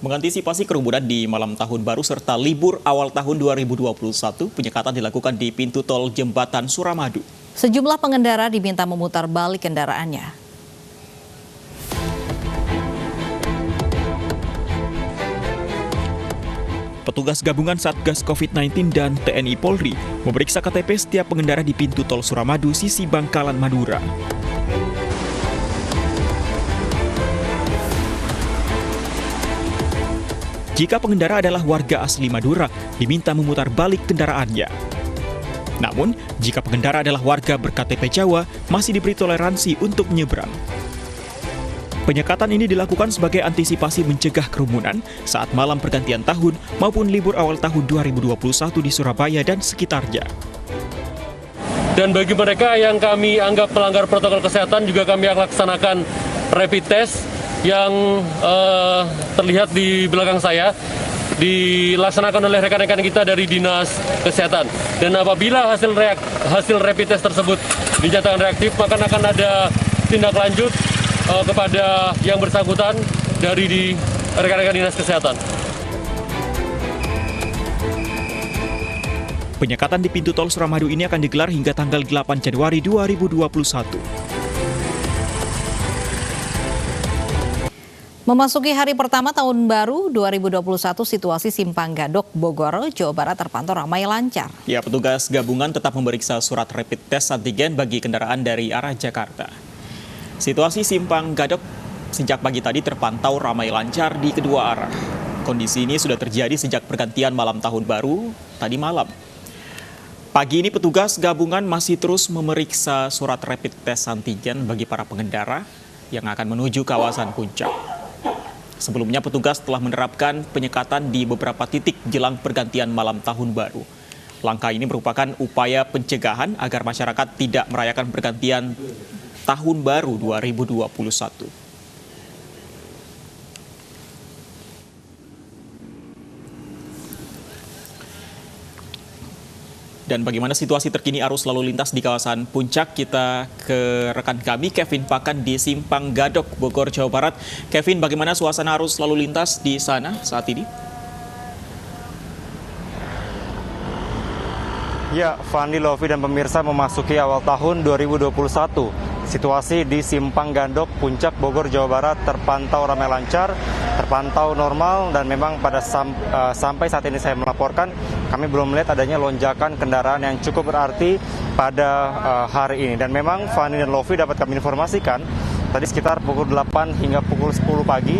Mengantisipasi kerumunan di malam tahun baru serta libur awal tahun 2021, penyekatan dilakukan di pintu tol Jembatan Suramadu. Sejumlah pengendara diminta memutar balik kendaraannya. Petugas gabungan Satgas COVID-19 dan TNI Polri memeriksa KTP setiap pengendara di pintu tol Suramadu sisi Bangkalan Madura. Jika pengendara adalah warga asli Madura, diminta memutar balik kendaraannya. Namun, jika pengendara adalah warga ber-KTP Jawa, masih diberi toleransi untuk menyeberang. Penyekatan ini dilakukan sebagai antisipasi mencegah kerumunan saat malam pergantian tahun maupun libur awal tahun 2021 di Surabaya dan sekitarnya. Dan bagi mereka yang kami anggap melanggar protokol kesehatan juga kami akan laksanakan rapid test yang terlihat di belakang saya dilaksanakan oleh rekan-rekan kita dari Dinas Kesehatan. Dan apabila hasil rapid test tersebut dinyatakan reaktif, maka akan ada tindak lanjut kepada yang bersangkutan dari rekan-rekan Dinas Kesehatan. Penyekatan di pintu tol Suramadu ini akan digelar hingga tanggal 8 Januari 2021. Memasuki hari pertama tahun baru 2021, situasi Simpang Gadok, Bogor, Jawa Barat terpantau ramai lancar. Ya, petugas gabungan tetap memeriksa surat rapid test antigen bagi kendaraan dari arah Jakarta. Situasi Simpang Gadok sejak pagi tadi terpantau ramai lancar di kedua arah. Kondisi ini sudah terjadi sejak pergantian malam tahun baru tadi malam. Pagi ini petugas gabungan masih terus memeriksa surat rapid test antigen bagi para pengendara yang akan menuju kawasan Puncak. Sebelumnya petugas telah menerapkan penyekatan di beberapa titik jelang pergantian malam tahun baru. Langkah ini merupakan upaya pencegahan agar masyarakat tidak merayakan pergantian tahun baru 2021. Dan bagaimana situasi terkini arus lalu lintas di kawasan Puncak? Kita ke rekan kami, Kevin Pakan di Simpang Gadok, Bogor, Jawa Barat. Kevin, bagaimana suasana arus lalu lintas di sana saat ini? Ya, Fandi, Lovi, dan pemirsa, memasuki awal tahun 2021. Situasi di Simpang Gadok, Puncak, Bogor, Jawa Barat terpantau ramai lancar, terpantau normal, dan memang sampai saat ini saya melaporkan, kami belum melihat adanya lonjakan kendaraan yang cukup berarti pada hari ini. Dan memang Fani dan Lovi dapat kami informasikan, tadi sekitar pukul 8 hingga pukul 10 pagi,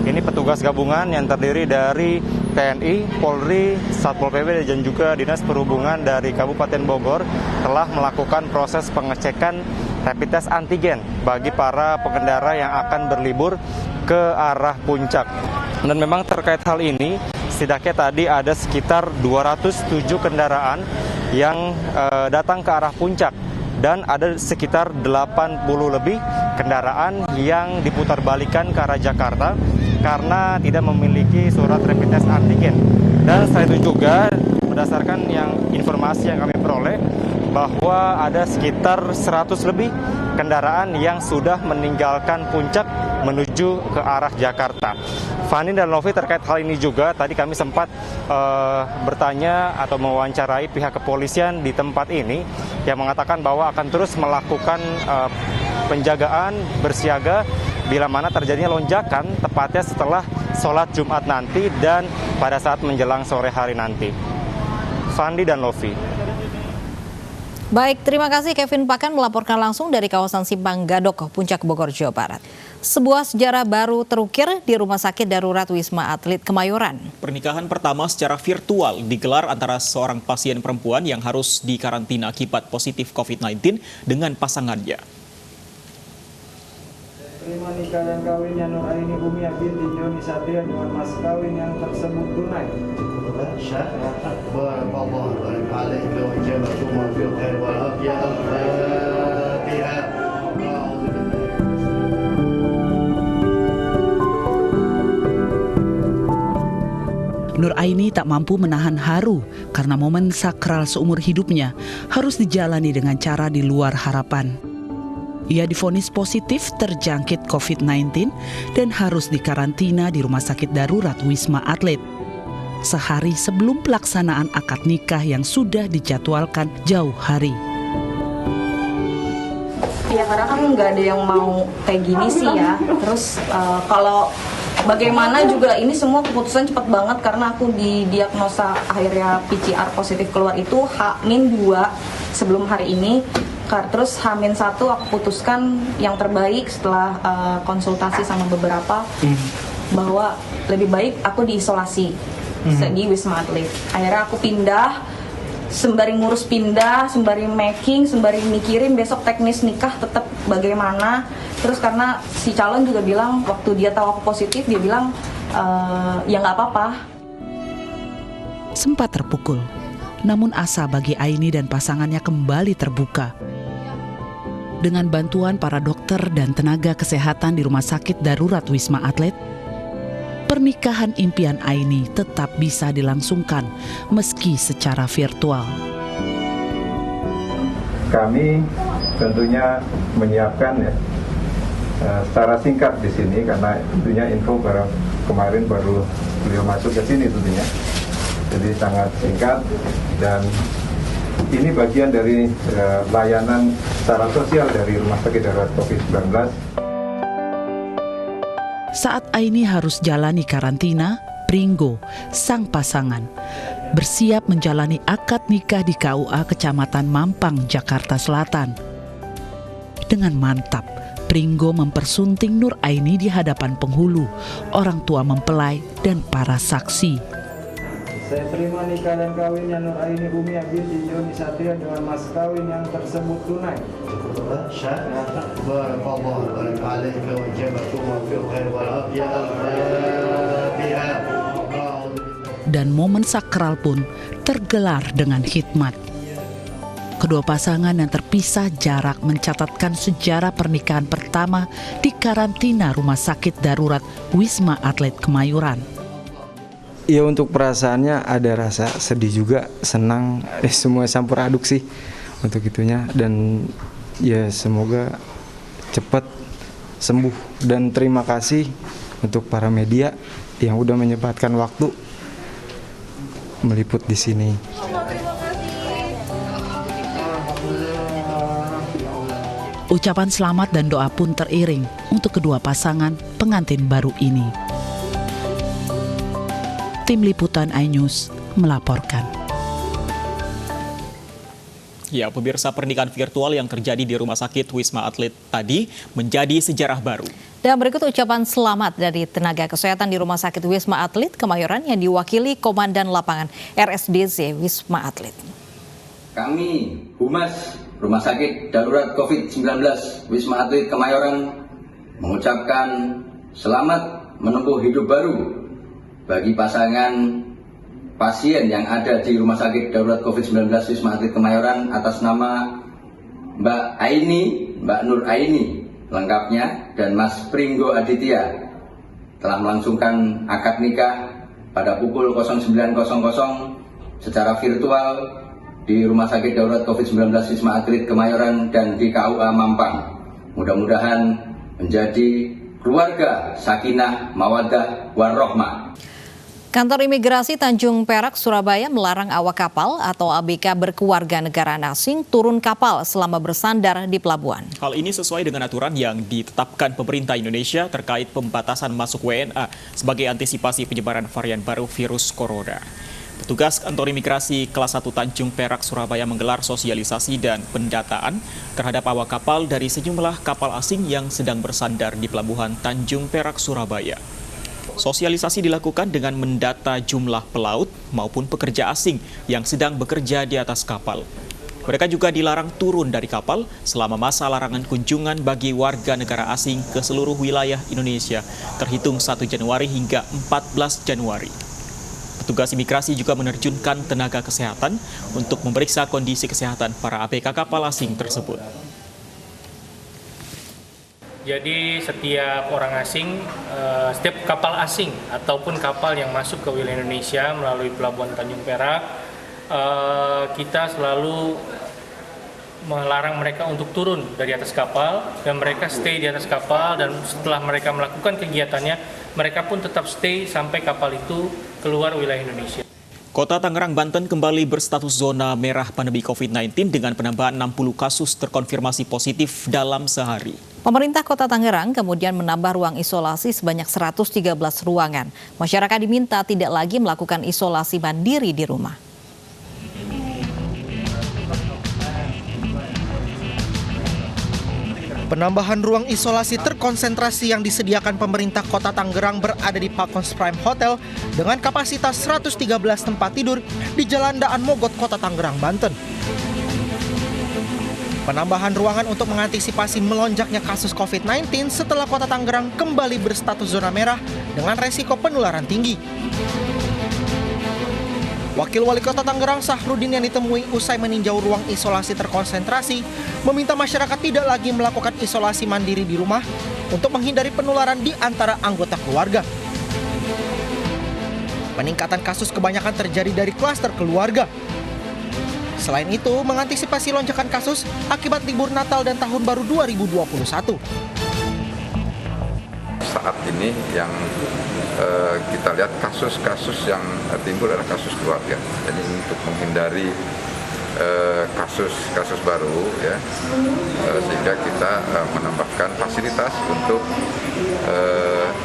ini petugas gabungan yang terdiri dari TNI, Polri, Satpol PP, dan juga Dinas Perhubungan dari Kabupaten Bogor telah melakukan proses pengecekan rapid test antigen bagi para pengendara yang akan berlibur ke arah Puncak. Dan memang terkait hal ini, setidaknya tadi ada sekitar 207 kendaraan yang datang ke arah Puncak dan ada sekitar 80 lebih kendaraan yang diputarbalikkan ke arah Jakarta karena tidak memiliki surat rapid test antigen. Dan selain itu juga berdasarkan informasi yang kami peroleh bahwa ada sekitar 100 lebih kendaraan yang sudah meninggalkan Puncak menuju ke arah Jakarta. Fani dan Lovi, terkait hal ini juga tadi kami sempat bertanya atau mewawancarai pihak kepolisian di tempat ini yang mengatakan bahwa akan terus melakukan penjagaan bersiaga bila mana terjadinya lonjakan tepatnya setelah sholat Jumat nanti dan pada saat menjelang sore hari nanti. Fandi dan Lovi. Baik, terima kasih Kevin Pakan melaporkan langsung dari kawasan Simpang Gadok, Puncak, Bogor, Jawa Barat. Sebuah sejarah baru terukir di Rumah Sakit Darurat Wisma Atlet Kemayoran. Pernikahan pertama secara virtual digelar antara seorang pasien perempuan yang harus dikarantina akibat positif COVID-19 dengan pasangannya. Terima nikah dan kawinnya Nur Aini Umiyah binti Joni Satria dengan mas kawin yang tersebut tunai. Nur Aini tak mampu menahan haru karena momen sakral seumur hidupnya harus dijalani dengan cara di luar harapan. Ia divonis positif terjangkit COVID-19 dan harus dikarantina di Rumah Sakit Darurat Wisma Atlet. Sehari sebelum pelaksanaan akad nikah yang sudah dijadwalkan jauh hari. Ya karena kan nggak ada yang mau kayak gini sih ya. Terus kalau bagaimana juga ini semua keputusan cepat banget karena aku didiagnosa akhirnya PCR positif keluar itu H-2 sebelum hari ini. Terus H-1 aku putuskan yang terbaik setelah konsultasi sama beberapa bahwa lebih baik aku diisolasi di Wisma Atlet. Akhirnya aku pindah, sembari ngurus pindah, sembari making, sembari mikirin besok teknis nikah tetap bagaimana. Terus karena si calon juga bilang waktu dia tahu aku positif, dia bilang ya nggak apa-apa. Sempat terpukul, namun asa bagi Aini dan pasangannya kembali terbuka. Dengan bantuan para dokter dan tenaga kesehatan di Rumah Sakit Darurat Wisma Atlet, pernikahan impian Aini tetap bisa dilangsungkan meski secara virtual. Kami tentunya menyiapkan secara singkat di sini karena tentunya info kemarin baru beliau masuk ke sini tentunya. Jadi sangat singkat dan ini bagian dari layanan secara sosial dari Rumah Sakit Darurat COVID-19. Saat Aini harus jalani karantina, Pringgo, sang pasangan, bersiap menjalani akad nikah di KUA Kecamatan Mampang, Jakarta Selatan. Dengan mantap, Pringgo mempersunting Nur Aini di hadapan penghulu, orang tua mempelai, dan para saksi. Saya terima nikah dan kawinnya Nur Aini Umiyah binti Joni Satria dengan mas kawin yang tersebut tunai. Dan momen sakral pun tergelar dengan khidmat. Kedua pasangan yang terpisah jarak mencatatkan sejarah pernikahan pertama di karantina Rumah Sakit Darurat Wisma Atlet Kemayoran. Ya untuk perasaannya ada rasa sedih juga, senang, semua campur aduk sih untuk itunya. Dan ya semoga cepat sembuh dan terima kasih untuk para media yang udah menyempatkan waktu meliput di sini. Ucapan selamat dan doa pun teriring untuk kedua pasangan pengantin baru ini. Tim Liputan iNews melaporkan. Ya, pemirsa, pernikahan virtual yang terjadi di Rumah Sakit Wisma Atlet tadi menjadi sejarah baru. Dan berikut ucapan selamat dari tenaga kesehatan di Rumah Sakit Wisma Atlet Kemayoran yang diwakili Komandan Lapangan RSDC Wisma Atlet. Kami, Humas Rumah Sakit Darurat COVID-19 Wisma Atlet Kemayoran mengucapkan selamat menempuh hidup baru bagi pasangan pasien yang ada di Rumah Sakit Darurat COVID-19 Wisma Atlet Kemayoran atas nama Mbak Aini, Mbak Nur Aini lengkapnya, dan Mas Pringgo Aditya telah melangsungkan akad nikah pada pukul 09.00 secara virtual di Rumah Sakit Darurat COVID-19 Wisma Atlet Kemayoran dan di KUA Mampang. Mudah-mudahan menjadi keluarga sakinah, mawaddah, warahmah. Kantor Imigrasi Tanjung Perak, Surabaya melarang awak kapal atau ABK berkewarganegaraan asing turun kapal selama bersandar di pelabuhan. Hal ini sesuai dengan aturan yang ditetapkan pemerintah Indonesia terkait pembatasan masuk WNA sebagai antisipasi penyebaran varian baru virus corona. Petugas Kantor Imigrasi Kelas 1 Tanjung Perak, Surabaya menggelar sosialisasi dan pendataan terhadap awak kapal dari sejumlah kapal asing yang sedang bersandar di Pelabuhan Tanjung Perak, Surabaya. Sosialisasi dilakukan dengan mendata jumlah pelaut maupun pekerja asing yang sedang bekerja di atas kapal. Mereka juga dilarang turun dari kapal selama masa larangan kunjungan bagi warga negara asing ke seluruh wilayah Indonesia terhitung 1 Januari hingga 14 Januari. Petugas imigrasi juga menerjunkan tenaga kesehatan untuk memeriksa kondisi kesehatan para ABK kapal asing tersebut. Jadi setiap orang asing, setiap kapal asing ataupun kapal yang masuk ke wilayah Indonesia melalui Pelabuhan Tanjung Perak, kita selalu melarang mereka untuk turun dari atas kapal dan mereka stay di atas kapal, dan setelah mereka melakukan kegiatannya mereka pun tetap stay sampai kapal itu keluar wilayah Indonesia. Kota Tangerang, Banten kembali berstatus zona merah pandemi COVID-19 dengan penambahan 60 kasus terkonfirmasi positif dalam sehari. Pemerintah Kota Tangerang kemudian menambah ruang isolasi sebanyak 113 ruangan. Masyarakat diminta tidak lagi melakukan isolasi mandiri di rumah. Penambahan ruang isolasi terkonsentrasi yang disediakan pemerintah Kota Tangerang berada di Falcons Prime Hotel dengan kapasitas 113 tempat tidur di Jalan Daan Mogot, Kota Tangerang, Banten. Penambahan ruangan untuk mengantisipasi melonjaknya kasus COVID-19 setelah Kota Tangerang kembali berstatus zona merah dengan resiko penularan tinggi. Wakil Wali Kota Tangerang Sahrudin yang ditemui usai meninjau ruang isolasi terkonsentrasi meminta masyarakat tidak lagi melakukan isolasi mandiri di rumah untuk menghindari penularan di antara anggota keluarga. Peningkatan kasus kebanyakan terjadi dari klaster keluarga. Selain itu, mengantisipasi lonjakan kasus akibat libur Natal dan Tahun Baru 2021. Saat ini yang kita lihat kasus-kasus yang timbul adalah kasus keluarga. Jadi untuk menghindari kasus-kasus baru, ya, sehingga kita menambahkan fasilitas untuk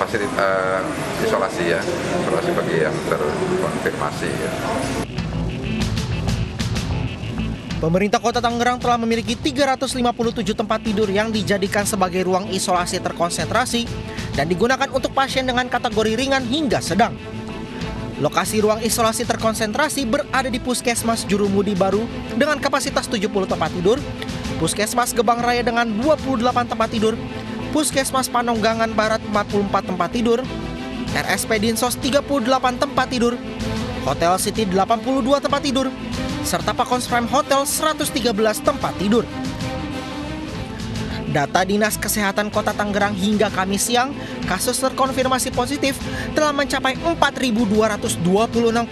fasilitas isolasi, ya, isolasi bagi yang terkonfirmasi. Ya. Pemerintah Kota Tangerang telah memiliki 357 tempat tidur yang dijadikan sebagai ruang isolasi terkonsentrasi dan digunakan untuk pasien dengan kategori ringan hingga sedang. Lokasi ruang isolasi terkonsentrasi berada di Puskesmas Jurumudi Baru dengan kapasitas 70 tempat tidur, Puskesmas Gebang Raya dengan 28 tempat tidur, Puskesmas Panonggangan Barat 44 tempat tidur, RSP Dinsos 38 tempat tidur, Hotel City 82 tempat tidur, serta Falcons Prime Hotel 113 tempat tidur. Data Dinas Kesehatan Kota Tangerang hingga Kamis siang, kasus terkonfirmasi positif telah mencapai 4.226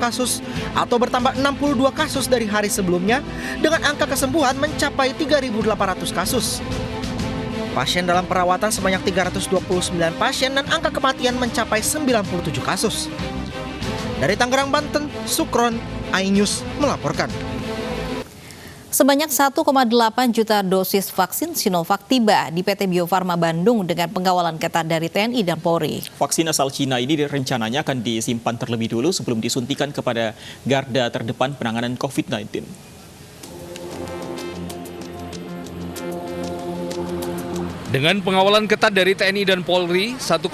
kasus atau bertambah 62 kasus dari hari sebelumnya dengan angka kesembuhan mencapai 3.800 kasus. Pasien dalam perawatan sebanyak 329 pasien dan angka kematian mencapai 97 kasus. Dari Tangerang, Banten, Sukron, iNews melaporkan. Sebanyak 1,8 juta dosis vaksin Sinovac tiba di PT Bio Farma Bandung dengan pengawalan ketat dari TNI dan Polri. Vaksin asal Cina ini rencananya akan disimpan terlebih dulu sebelum disuntikan kepada garda terdepan penanganan COVID-19. Dengan pengawalan ketat dari TNI dan Polri, 1,8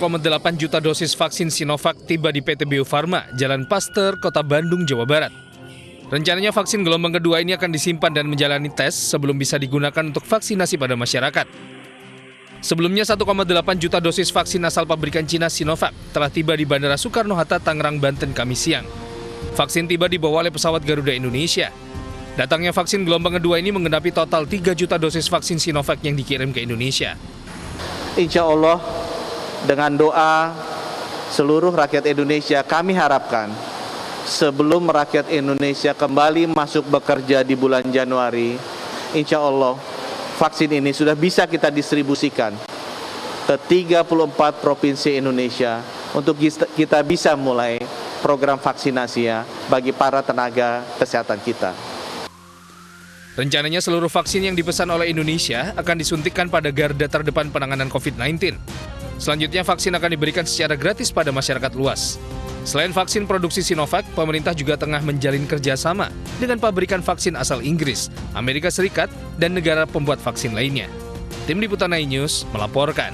juta dosis vaksin Sinovac tiba di PT Bio Farma, Jalan Pasteur, Kota Bandung, Jawa Barat. Rencananya vaksin gelombang kedua ini akan disimpan dan menjalani tes sebelum bisa digunakan untuk vaksinasi pada masyarakat. Sebelumnya 1,8 juta dosis vaksin asal pabrikan Cina Sinovac telah tiba di Bandara Soekarno-Hatta, Tangerang, Banten, Kamis siang. Vaksin tiba dibawa oleh pesawat Garuda Indonesia. Datangnya vaksin gelombang kedua ini menggenapi total 3 juta dosis vaksin Sinovac yang dikirim ke Indonesia. Insya Allah dengan doa seluruh rakyat Indonesia kami harapkan sebelum rakyat Indonesia kembali masuk bekerja di bulan Januari, insya Allah vaksin ini sudah bisa kita distribusikan ke 34 provinsi Indonesia untuk kita bisa mulai program vaksinasi ya bagi para tenaga kesehatan kita. Rencananya seluruh vaksin yang dipesan oleh Indonesia akan disuntikkan pada garda terdepan penanganan COVID-19. Selanjutnya vaksin akan diberikan secara gratis pada masyarakat luas. Selain vaksin produksi Sinovac, pemerintah juga tengah menjalin kerjasama dengan pabrikan vaksin asal Inggris, Amerika Serikat, dan negara pembuat vaksin lainnya. Tim Liputan iNews melaporkan.